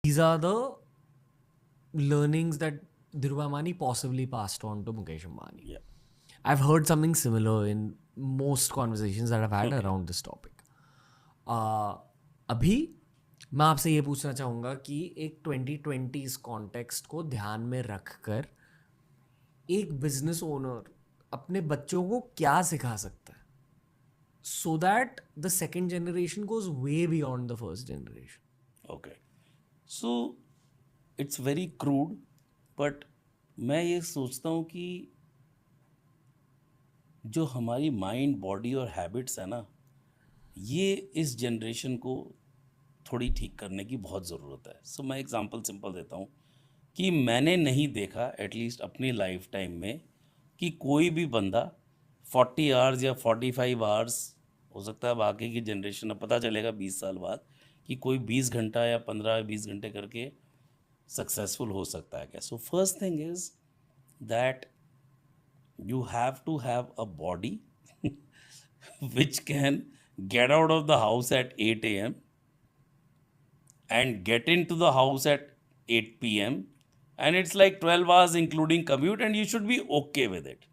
These are the learnings that Dhirubhai Ambani possibly passed on to Mukesh Ambani. Yeah. I've heard something similar in most conversations that I've had Okay. around this topic. अभी मैं आपसे ये पूछना चाहूँगा कि एक 2020s context को ध्यान में रखकर एक बिजनेस ओनर अपने बच्चों को क्या सिखा सकता है so that the second generation goes way beyond the first generation. Okay, so it's very crude, but मैं ये सोचता हूँ कि जो हमारी माइंड, बॉडी और हैबिट्स है ना, ये इस जनरेशन को थोड़ी ठीक करने की बहुत ज़रूरत है. सो मैं एग्जांपल सिंपल देता हूँ कि मैंने नहीं देखा एटलीस्ट अपनी लाइफ टाइम में कि कोई भी बंदा 40 आवर्स या 45 आवर्स, हो सकता है अब आगे की जनरेशन, अब पता चलेगा 20 साल बाद कि कोई 20 घंटा या 15-20 घंटे करके सक्सेसफुल हो सकता है क्या. So first thing is that you have to have a body which can get out of the house at 8 a.m. and get into the house at 8 p.m. and it's like 12 hours including commute and you should be okay with it.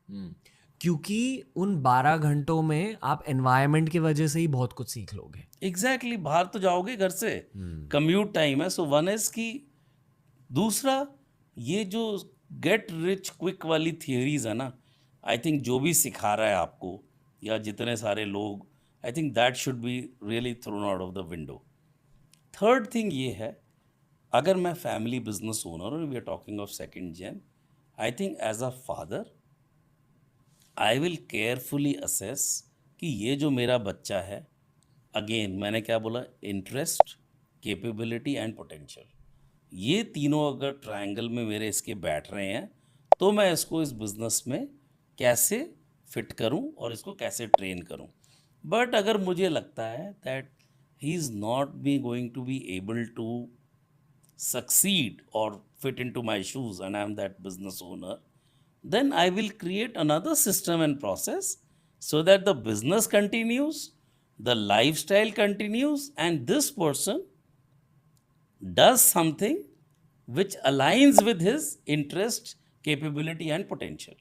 क्योंकि उन 12 घंटों में आप environment की वजह से ही बहुत कुछ सीख लोगे. एग्जैक्टली, बाहर तो जाओगे घर से, कम्यूट टाइम है. सो वन इज की, दूसरा ये जो गेट रिच क्विक वाली थियरीज है ना, आई थिंक जो भी सिखा रहा है आपको या जितने सारे लोग, I think that should be really thrown out of the window. Third thing ये है, अगर मैं फैमिली बिजनेस ओनर और we are talking of second gen, I think as a father I will carefully assess कि ये जो मेरा बच्चा है, अगेन मैंने क्या बोला, इंटरेस्ट, कैपेबिलिटी एंड पोटेंशियल, ये तीनों अगर ट्रायंगल में मेरे इसके बैठ रहे हैं तो मैं इसको इस बिज़नेस में कैसे फिट करूं और इसको कैसे ट्रेन करूं. बट अगर मुझे लगता है that he is not be going to be able to succeed or fit into my shoes and I am that business owner, then I will create another system and process so that the business continues, the lifestyle continues, and this person does something which aligns with his interest, capability, and potential.